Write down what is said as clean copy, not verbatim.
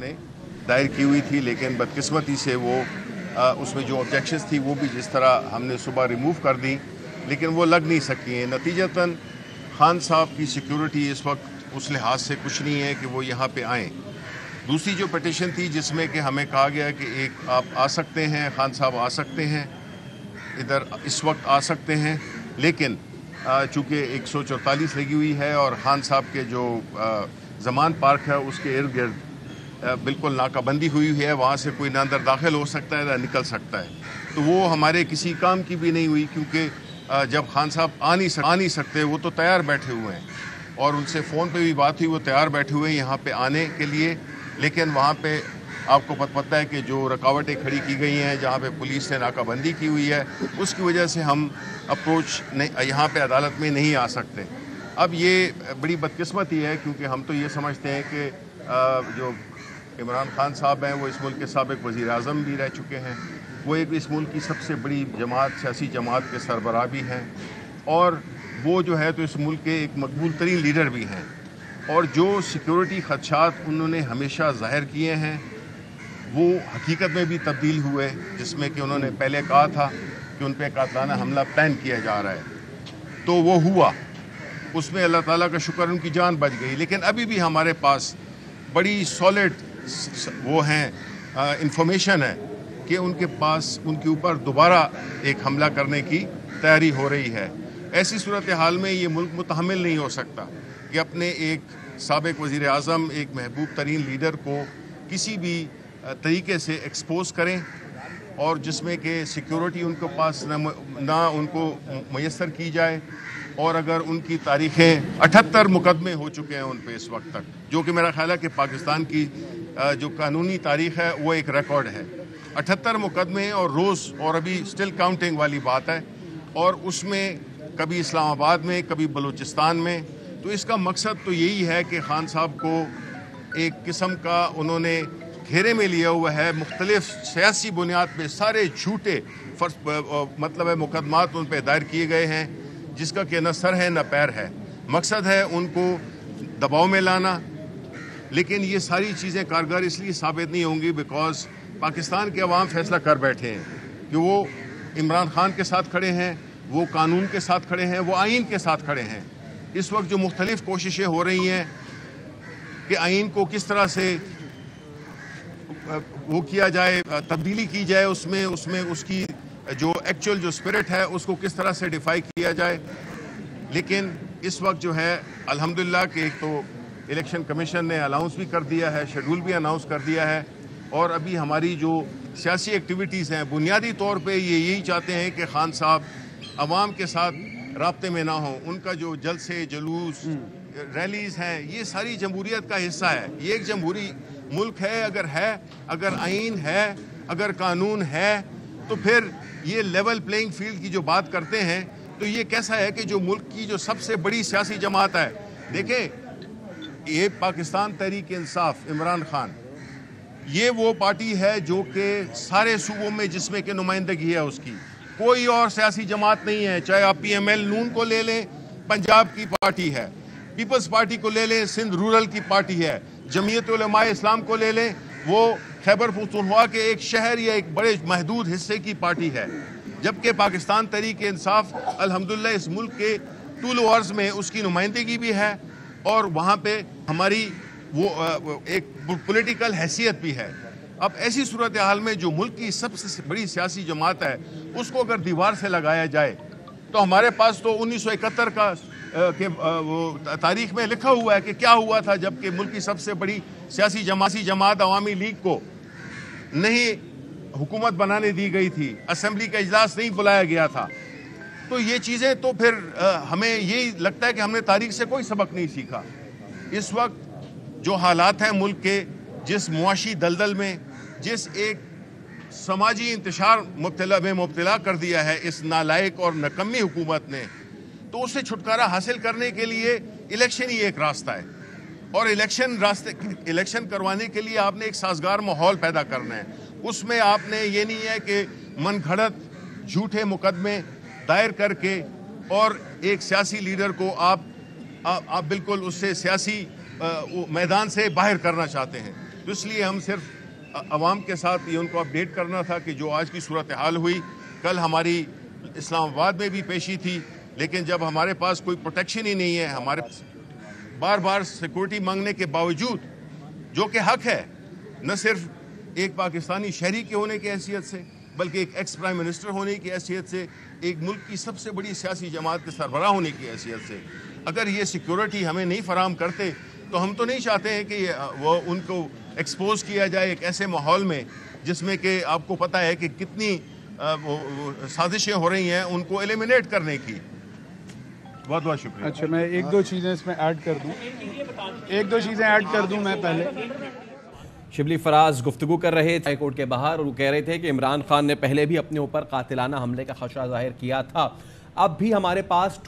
ने दायर की हुई थी, लेकिन बदकिस्मती से वो उसमें जो ऑब्जेक्शंस थी वो भी जिस तरह हमने सुबह रिमूव कर दी, लेकिन वो लग नहीं सकी हैं। नतीजतन खान साहब की सिक्योरिटी इस वक्त उस लिहाज से कुछ नहीं है कि वो यहाँ पे आएँ। दूसरी जो पटिशन थी जिसमें कि हमें कहा गया कि एक आप आ सकते हैं, खान साहब आ सकते हैं, इधर इस वक्त आ सकते हैं, लेकिन चूँकि 144 लगी हुई है और खान साहब के जो ज़मान पार्क है उसके इर्द गिर्द बिल्कुल नाकाबंदी हुई है, वहाँ से कोई ना अंदर दाखिल हो सकता है ना निकल सकता है। तो वो हमारे किसी काम की भी नहीं हुई, क्योंकि जब खान साहब आ नहीं सकते, वो तो तैयार बैठे हुए हैं और उनसे फ़ोन पे भी बात हुई, वो तैयार बैठे हुए हैं यहाँ पे आने के लिए, लेकिन वहाँ पे आपको पता है कि जो रुकावटें खड़ी की गई हैं, जहाँ पे पुलिस ने नाकाबंदी की हुई है, उसकी वजह से हम अप्रोच नहीं यहाँ पे अदालत में नहीं आ सकते। अब ये बड़ी बदकिस्मती है, क्योंकि हम तो ये समझते हैं कि जो इमरान खान साहब हैं वो इस मुल्क के साबिक़ वज़ीर आज़म भी रह चुके हैं, वो एक इस मुल्क की सबसे बड़ी जमात सियासी जमात के सरबराह भी हैं और वो जो है तो इस मुल्क के एक मकबूल तरीन लीडर भी हैं, और जो सिक्योरिटी ख़दशात उन्होंने हमेशा ज़ाहिर किए हैं वो हकीकत में भी तब्दील हुए, जिसमें कि उन्होंने पहले कहा था कि उन पर कातलाना हमला प्लान किया जा रहा है, तो वो हुआ, उसमें अल्लाह ताला का शुक्र उनकी जान बच गई। लेकिन अभी भी हमारे पास बड़ी सॉलिड वो हैं इंफॉर्मेशन है कि उनके पास उनके ऊपर दोबारा एक हमला करने की तैयारी हो रही है। ऐसी सूरत हाल में ये मुल्क मुतहम्मिल नहीं हो सकता कि अपने एक साबिक़ वज़ीर आज़म, एक महबूब तरीन लीडर को किसी भी तरीके से एक्सपोज करें और जिसमें कि सिक्योरिटी उनके पास ना उनको मैसर की जाए, और अगर उनकी तारीखें 78 मुकदमे हो चुके हैं उन पे इस वक्त तक, जो कि मेरा ख्याल है कि पाकिस्तान की जो कानूनी तारीख है वो एक रिकॉर्ड है। 78 मुकदमे और रोज़, और अभी स्टिल काउंटिंग वाली बात है, और उसमें कभी इस्लामाबाद में, कभी बलूचिस्तान में। तो इसका मकसद तो यही है कि खान साहब को एक किस्म का उन्होंने घेरे में लिया हुआ है, मुख्तलिफ सियासी बुनियाद पे सारे झूठे मतलब है मुकदमात उन पर दायर किए गए हैं, जिसका कि न सर है न पैर है। मकसद है उनको दबाव में लाना, लेकिन ये सारी चीज़ें कारगर इसलिए साबित नहीं होंगी बिकॉज पाकिस्तान के अवाम फैसला कर बैठे हैं कि वो इमरान खान के साथ खड़े हैं, वो कानून के साथ खड़े हैं, वो आइन के साथ खड़े हैं। इस वक्त जो मुख्तलिफ कोशिशें हो रही हैं कि आइन को किस तरह से वो किया जाए, तब्दीली की जाए, उसमें उसकी जो एक्चुअल जो स्पिरिट है उसको किस तरह से डिफाई किया जाए। लेकिन इस वक्त जो है अल्हम्दुलिल्लाह कि एक तो इलेक्शन कमीशन ने अनाउंस भी कर दिया है, शेड्यूल भी अनाउंस कर दिया है, और अभी हमारी जो सियासी एक्टिविटीज़ हैं बुनियादी तौर पे ये यही चाहते हैं कि खान साहब अवाम के साथ राब्ते में ना हों। उनका जो जलसे, जुलूस, रैलीज़ हैं, ये सारी जमहूरियत का हिस्सा है। ये एक जमहूरी मुल्क है, अगर आइन है, अगर कानून है, तो फिर ये लेवल प्लेइंग फील्ड की जो बात करते हैं, तो ये कैसा है कि जो मुल्क की जो सबसे बड़ी सियासी जमात है, देखें ये पाकिस्तान तहरीक इंसाफ, इमरान खान, ये वो पार्टी है जो कि सारे सूबों में जिसमें कि नुमाइंदगी है उसकी, कोई और सियासी जमात नहीं है। चाहे आप PML नून को ले लें, पंजाब की पार्टी है, पीपल्स पार्टी को ले लें, सिंध रूरल की पार्टी है, जमीयत उलमा इस्लाम को ले लें, वो खैबर पख्तूनख्वा के एक शहर या एक बड़े महदूद हिस्से की पार्टी है। जबकि पाकिस्तान तहरीक इंसाफ अल्हम्दुलिल्लाह इस मुल्क के टूल अर्ज़ में उसकी नुमाइंदगी भी है, और वहाँ पे हमारी वो एक पॉलिटिकल हैसियत भी है। अब ऐसी सूरत हाल में जो मुल्क की सबसे बड़ी सियासी जमात है उसको अगर दीवार से लगाया जाए, तो हमारे पास तो 1971 का के वो तारीख में लिखा हुआ है कि क्या हुआ था जबकि मुल्क की सबसे बड़ी सियासी जमात अवामी लीग को नहीं हुकूमत बनाने दी गई थी, असेंबली का इजलास नहीं बुलाया गया था। तो ये चीज़ें तो फिर हमें यही लगता है कि हमने तारीख से कोई सबक नहीं सीखा। इस वक्त जो हालात हैं मुल्क के, जिस मुआशी दलदल में, जिस एक समाजी इंतशार मुब्तला कर दिया है इस नालायक और नकम्मी हुकूमत ने, तो उससे छुटकारा हासिल करने के लिए इलेक्शन ही एक रास्ता है, और इलेक्शन करवाने के लिए आपने एक साजगार माहौल पैदा करना है। उसमें आपने ये नहीं है कि मन घड़त झूठे मुकदमे दायर करके और एक सियासी लीडर को आप बिल्कुल उससे सियासी मैदान से बाहर करना चाहते हैं। تو اس لیے ہم صرف عوام کے ساتھ یہ ان کو اپڈیٹ کرنا تھا کہ جو آج کی صورتحال ہوئی، کل ہماری اسلام آباد میں بھی پیشی تھی، لیکن جب ہمارے پاس کوئی پروٹیکشن ہی نہیں ہے، ہمارے بار بار سیکورٹی مانگنے کے باوجود، جو کہ حق ہے نہ صرف ایک پاکستانی شہری کے ہونے کی حیثیت سے بلکہ ایک ایکس پرائم منسٹر ہونے کی حیثیت سے، ایک ملک کی سب سے بڑی سیاسی جماعت کے سربراہ ہونے کی حیثیت سے، اگر یہ سیکورٹی ہمیں نہیں فراہم کرتے تو ہم تو نہیں چاہتے ہیں کہ وہ ان کو ایکسپوز کیا جائے ایک ایسے ماحول میں جس میں کہ آپ کو پتہ ہے کہ کتنی سازشیں ہو رہی ہیں ان کو ایلیمینیٹ کرنے کی۔ بہت بہت شکریہ۔ اچھا، میں ایک دو چیزیں اس میں ایڈ کر دوں میں پہلے۔ شبلی فراز گفتگو کر رہے تھے ہائی کورٹ کے باہر، اور وہ کہہ رہے تھے کہ عمران خان نے پہلے بھی اپنے اوپر قاتلانہ حملے کا خدشہ ظاہر کیا تھا، اب بھی ہمارے پاس